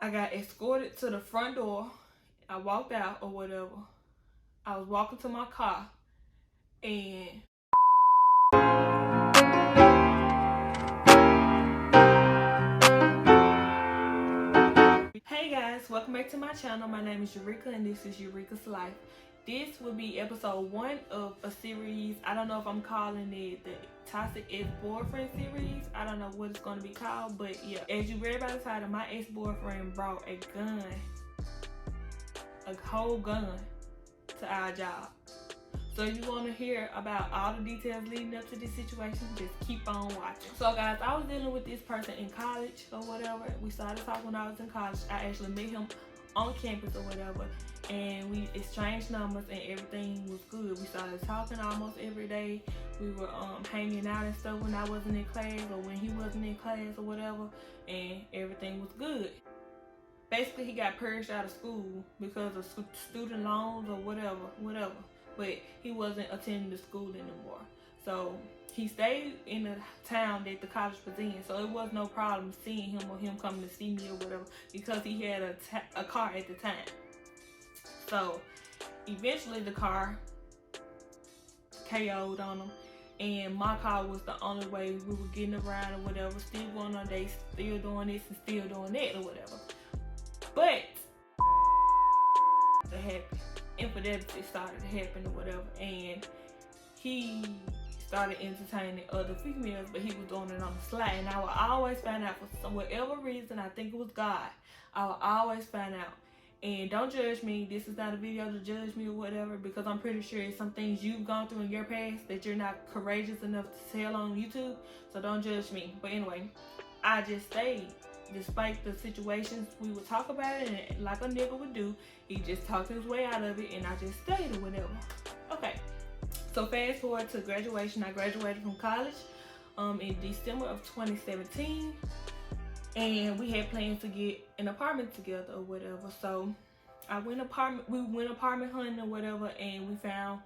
I got escorted to the front door. I walked out or whatever. I was walking to my car and hey guys, welcome back to my channel. My name is Eureka and this is Eureka's Life. This will be episode 1 of a series. I don't know if I'm calling it the Toxic Ex-Boyfriend series. I don't know what it's going to be called, but yeah. As you read by the title, my ex-boyfriend brought a gun, a whole gun, to our job. So if you want to hear about all the details leading up to this situation, just keep on watching. So guys, I was dealing with this person in college or whatever. We started talking when I was in college. I actually met him on campus or whatever, and we exchanged numbers and everything was good. We started talking almost every day. We were hanging out and stuff when I wasn't in class or when he wasn't in class or whatever, and everything was good. Basically, he got purged out of school because of student loans or whatever. But he wasn't attending the school anymore. So he stayed in the town that the college was in. So it was no problem seeing him or him coming to see me or whatever because he had a car at the time. So eventually the car KO'd on him. And my car was the only way we were getting around or whatever. Still going on dates, still doing this and still doing that or whatever. But it happened. Infidelity started to happen or whatever, and he started entertaining other females, but he was doing it on the slide. And I would always find out for whatever reason. I think it was God. I would always find out. And don't judge me. This is not a video to judge me or whatever, because I'm pretty sure it's some things you've gone through in your past that you're not courageous enough to tell on YouTube. So don't judge me. But anyway, I just stayed. Despite the situations, we would talk about it, and like a nigga would do, he just talked his way out of it, and I just stayed or whatever. Okay, so fast forward to graduation. I graduated from college in December of 2017, and we had plans to get an apartment together or whatever. So we went apartment hunting or whatever, and we found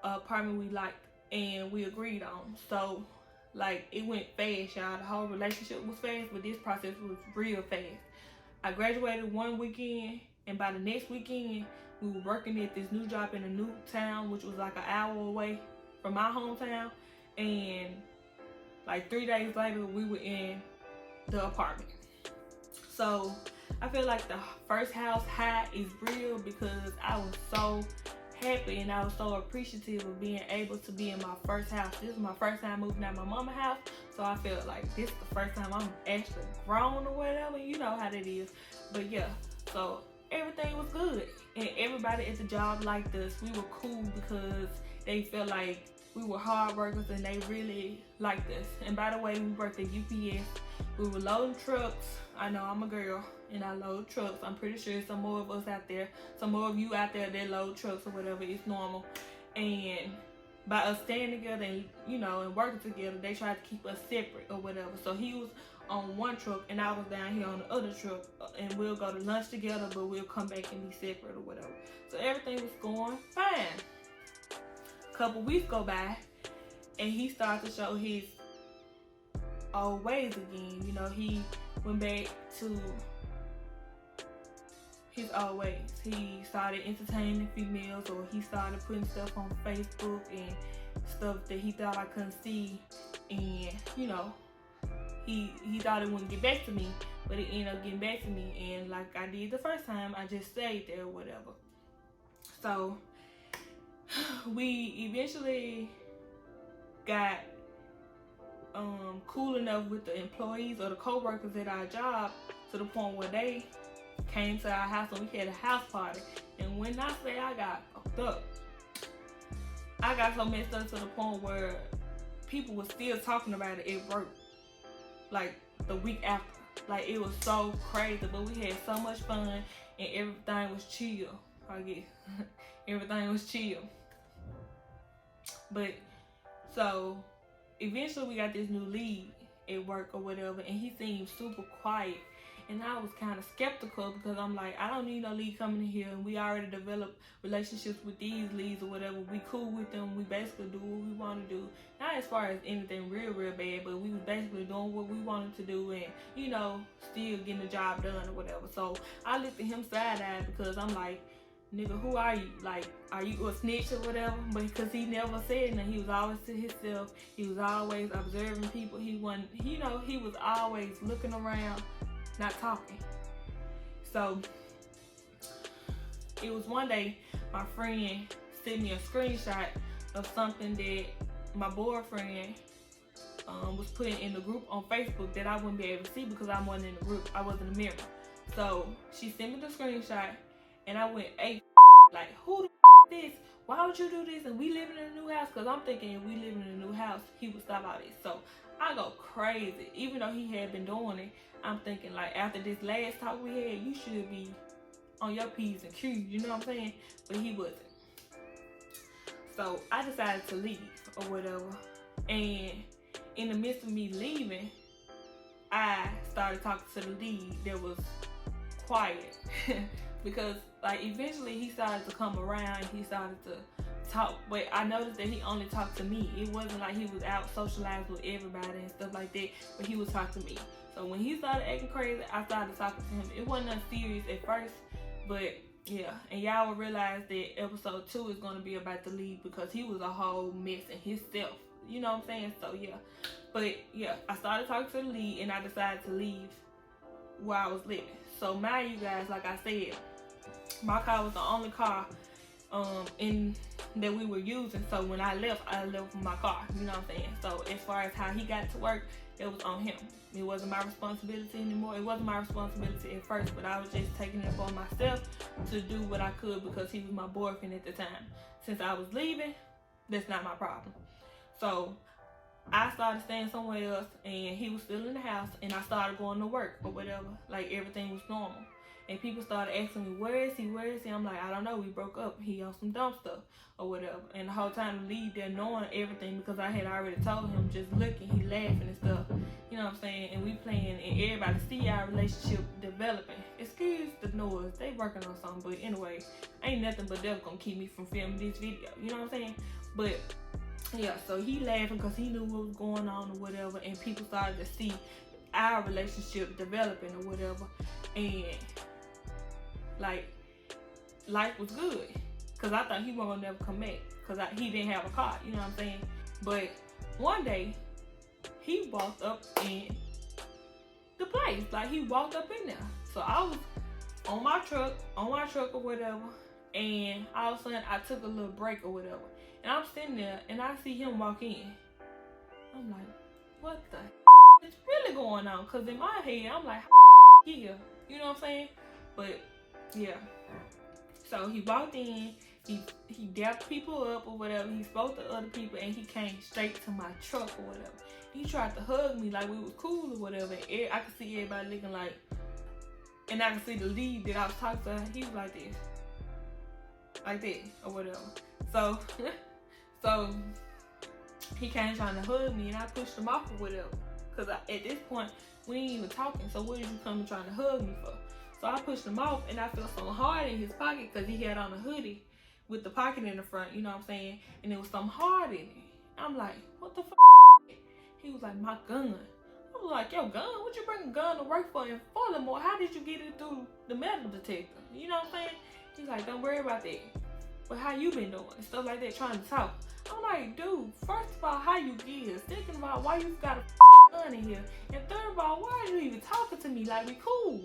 an apartment we liked and we agreed on. So like, it went fast, y'all. The whole relationship was fast, but this process was real fast. I graduated one weekend, and by the next weekend, we were working at this new job in a new town, which was like an hour away from my hometown. And like 3 days later, we were in the apartment. So I feel like the first house high is real because I was so happy and I was so appreciative of being able to be in my first house. This is my first time moving out of my mama's house, so I felt like this is the first time I'm actually grown or whatever. You know how that is. But yeah, so everything was good, and everybody at the job liked us. We were cool because they felt like we were hard workers and they really liked us. And by the way, we worked at UPS. We were loading trucks. I know I'm a girl and I load trucks. I'm pretty sure some more of us out there, some more of you out there that load trucks or whatever, it's normal. And by us staying together and, you know, and working together, they tried to keep us separate or whatever. So he was on one truck and I was down here on the other truck, and we'll go to lunch together, but we'll come back and be separate or whatever. So everything was going fine. A couple weeks go by and he started to show his old ways again. You know, he went back to his old ways. He started entertaining females, or he started putting stuff on Facebook and stuff that he thought I couldn't see. And you know, he thought it wouldn't get back to me, but it ended up getting back to me. And like I did the first time, I just stayed there or whatever. So we eventually got cool enough with the employees or the co-workers at our job to the point where they came to our house and we had a house party. And when I say I got fucked up, I got so messed up to the point where people were still talking about it at work like the week after. Like, it was so crazy, but we had so much fun and everything was chill. I guess everything was chill. But so eventually we got this new lead at work or whatever, and he seemed super quiet. And I was kind of skeptical because I'm like, I don't need no lead coming in here, and we already developed relationships with these leads or whatever. We cool with them. We basically do what we want to do. Not as far as anything real bad, but we was basically doing what we wanted to do and, you know, still getting the job done or whatever. So I looked at him side-eyed because I'm like, nigga, who are you? Like, are you a snitch or whatever? But because he never said nothing. He was always to himself. He was always observing people. He wasn't, you know, he was always looking around, not talking. So it was one day my friend sent me a screenshot of something that my boyfriend was putting in the group on Facebook that I wouldn't be able to see because I wasn't in the group. I wasn't a member. So she sent me the screenshot and I went, hey, like, who the this? Why would you do this? And we living in a new house? Because I'm thinking if we living in a new house, he would stop all this. So I go crazy. Even though he had been doing it, I'm thinking, like, after this last talk we had, you should be on your P's and Q's, you know what I'm saying? But he wasn't. So I decided to leave or whatever. And in the midst of me leaving, I started talking to the lead that was quiet. Because, like, eventually he started to come around. He started to talk. But I noticed that he only talked to me. It wasn't like he was out socializing with everybody and stuff like that. But he would talk to me. So when he started acting crazy, I started talking to him. It wasn't nothing serious at first. But, yeah. And y'all will realize that episode 2 is going to be about the lead because he was a whole mess in himself. You know what I'm saying? So, yeah. But, yeah. I started talking to the lead and I decided to leave where I was living. So, mind you guys, like I said, my car was the only car that we were using. So when I left with my car. You know what I'm saying? So as far as how he got to work, it was on him. It wasn't my responsibility anymore. It wasn't my responsibility at first, but I was just taking it upon myself to do what I could because he was my boyfriend at the time. Since I was leaving, that's not my problem. So I started staying somewhere else and he was still in the house and I started going to work or whatever. Like everything was normal. And people started asking me, where is he? Where is he? I'm like, I don't know. We broke up. He on some dumb stuff or whatever. And the whole time the lead there knowing everything because I had already told him, just looking, he laughing and stuff. You know what I'm saying? And we playing and everybody see our relationship developing. Excuse the noise. They working on something. But anyway, ain't nothing but them gonna keep me from filming this video. You know what I'm saying? But yeah, so he laughing because he knew what was going on or whatever. And people started to see our relationship developing or whatever. And like, life was good. Because I thought he wasn't going to never come back. Because he didn't have a car, you know what I'm saying? But one day, he walked up in the place. Like, he walked up in there. So I was on my truck or whatever. And all of a sudden, I took a little break or whatever. And I'm sitting there, and I see him walk in. I'm like, what the is really going on? Because in my head, I'm like, here. You know what I'm saying? But yeah, so he walked in, he dapped people up or whatever, he spoke to other people, and he came straight to my truck or whatever. He tried to hug me like we was cool or whatever. I could see everybody looking like, and I could see the lead that I was talking to, he was like this, like that or whatever. So, so he came trying to hug me, and I pushed him off or whatever. Cause at this point, we ain't even talking, so what did you come and trying to hug me for? So I pushed him off and I felt something hard in his pocket because he had on a hoodie with the pocket in the front, you know what I'm saying? And there was something hard in it. I'm like, what the f***? He was like, my gun. I was like, yo, gun? What you bring a gun to work for? And furthermore, how did you get it through the metal detector? You know what I'm saying? He's like, don't worry about that. But how you been doing? And stuff like that, trying to talk. I'm like, dude, first of all, how you get here? Second of all, why you got a gun in here? And third of all, why are you even talking to me like we cool?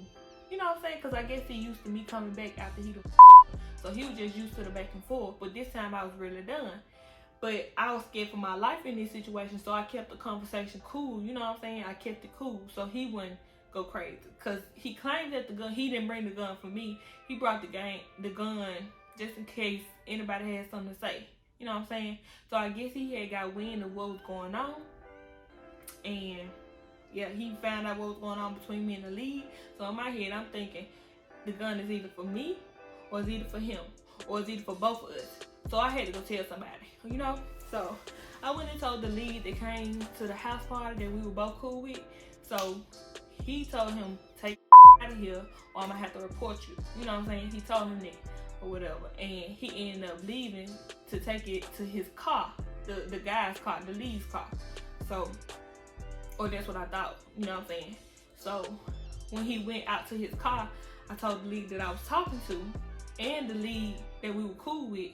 You know what I'm saying? Because I guess he used to me coming back after he so he was just used to the back and forth. But this time I was really done. But I was scared for my life in this situation, so I kept the conversation cool. You know what I'm saying? I kept it cool so he wouldn't go crazy. Because he claimed that the gun, he didn't bring the gun for me. He brought the gun just in case anybody had something to say. You know what I'm saying? So I guess he had got wind of what was going on. And yeah, he found out what was going on between me and the lead. So in my head, I'm thinking the gun is either for me, or it's either for him, or it's either for both of us. So I had to go tell somebody, you know? So I went and told the lead that came to the house party that we were both cool with. So he told him, take out of here or I'm gonna have to report you. You know what I'm saying? He told him that or whatever. And he ended up leaving to take it to his car, the guy's car, the lead's car. So, or that's what I thought, you know what I'm saying? So when he went out to his car, I told the lead that I was talking to and the lead that we were cool with,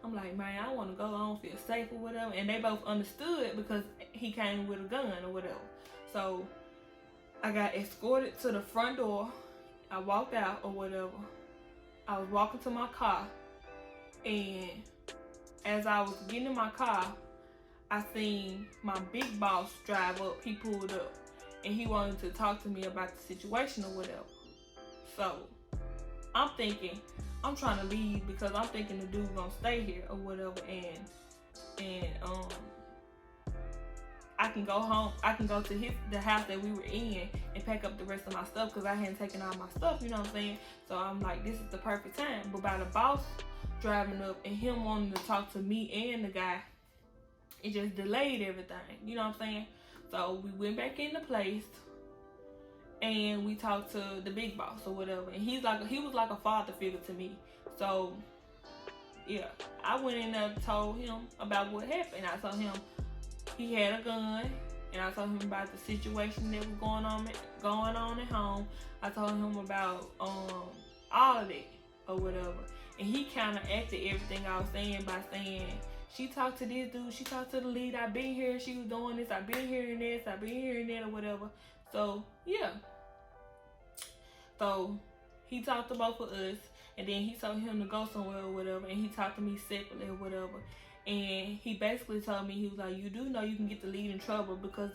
I'm like, man, I want to go, I don't feel safe or whatever. And they both understood because he came with a gun or whatever. So I got escorted to the front door. I walked out or whatever. I was walking to my car, and as I was getting in my car, I seen my big boss drive up. He pulled up and he wanted to talk to me about the situation or whatever. So I'm thinking, I'm trying to leave because I'm thinking the dude gonna stay here or whatever, and I can go home. I can go to the house that we were in and pack up the rest of my stuff because I hadn't taken all my stuff. You know what I'm saying? So I'm like, this is the perfect time. But by the boss driving up and him wanting to talk to me and the guy, it just delayed everything. You know what I'm saying? So we went back into place and we talked to the big boss or whatever. And he was like a father figure to me. So yeah, I went in there and told him about what happened. I told him he had a gun, and I told him about the situation that was going on at home. I told him about all of that or whatever, and he kind of acted everything I was saying by saying, she talked to this dude, she talked to the lead, I've been here, she was doing this, I've been hearing this, I've been hearing that or whatever. So yeah, so he talked to both of us, and then he told him to go somewhere or whatever, and he talked to me separately or whatever. And he basically told me, he was like, you do know you can get the lead in trouble because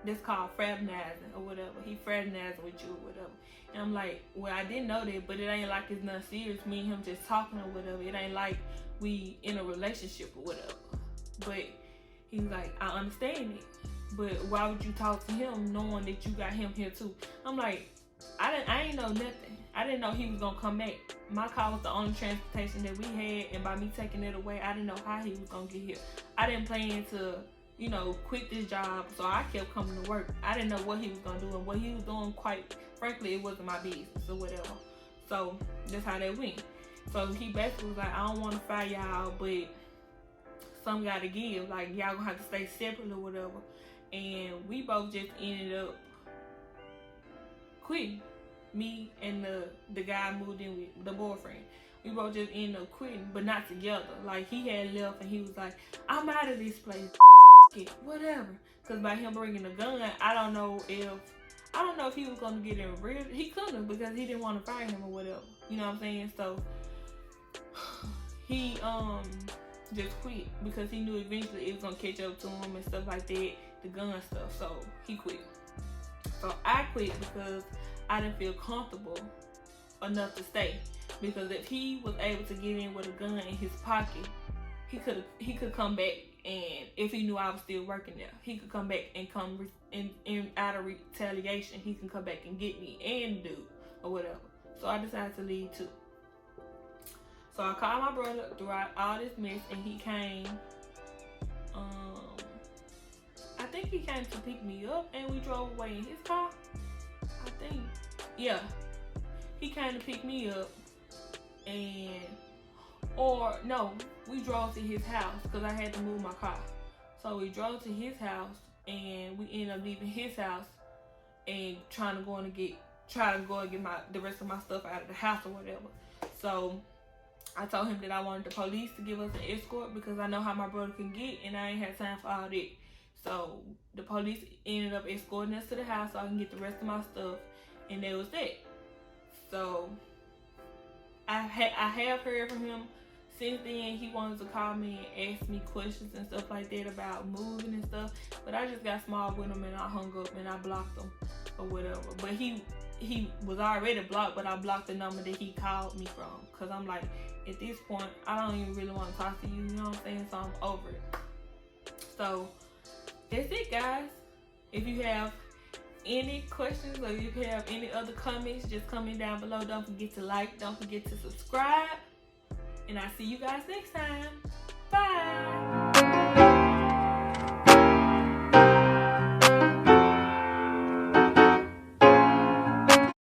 this called fraternizing or whatever. He fraternizing with you or whatever. And I'm like, well, I didn't know that, but it ain't like it's nothing serious. Me and him just talking or whatever. It ain't like we in a relationship or whatever. But he was like, I understand it, but why would you talk to him knowing that you got him here too? I'm like, I ain't know nothing. I didn't know he was gonna come back. My car was the only transportation that we had, and by me taking it away, I didn't know how he was gonna get here. I didn't plan to, quit this job, so I kept coming to work. I didn't know what he was gonna do, and what he was doing, quite frankly, it wasn't my business or whatever. So that's how that went. So he basically was like, I don't want to fire y'all, but some gotta give. Like, y'all gonna have to stay separate or whatever. And we both just ended up quitting. Me and the guy I moved in with, the boyfriend, we both just ended up quitting, but not together. Like, he had left and he was like, I'm out of this place, whatever. Because by him bringing a gun, I don't know if he was gonna get in real. He couldn't, because he didn't want to fire him or whatever. You know what I'm saying? So he just quit because he knew eventually it was gonna catch up to him and stuff like that, the gun stuff. So he quit. So I quit because I didn't feel comfortable enough to stay, because if he was able to get in with a gun in his pocket, he could come back, and if he knew I was still working there, he could come back and come in out of retaliation, he can come back and get me and do or whatever. So I decided to leave too. So I called my brother throughout all this mess, and he came. I think he came to pick me up, and we drove away in his car. I think, yeah, he came to pick me up, we drove to his house because I had to move my car. So we drove to his house, and we ended up leaving his house and trying to go and get the rest of my stuff out of the house or whatever. So I told him that I wanted the police to give us an escort because I know how my brother can get, and I ain't had time for all that. So the police ended up escorting us to the house so I can get the rest of my stuff, and that was that. So I have heard from him since then. He wanted to call me and ask me questions and stuff like that about moving and stuff, but I just got small with him and I hung up and I blocked him or whatever. But he was already blocked, but I blocked the number that he called me from, because I'm like, at this point, I don't even really want to talk to you, you know what I'm saying? So I'm over it. So that's it, guys. If you have any questions or if you have any other comments, just comment down below. Don't forget to like, don't forget to subscribe, and I'll see you guys next time. Bye.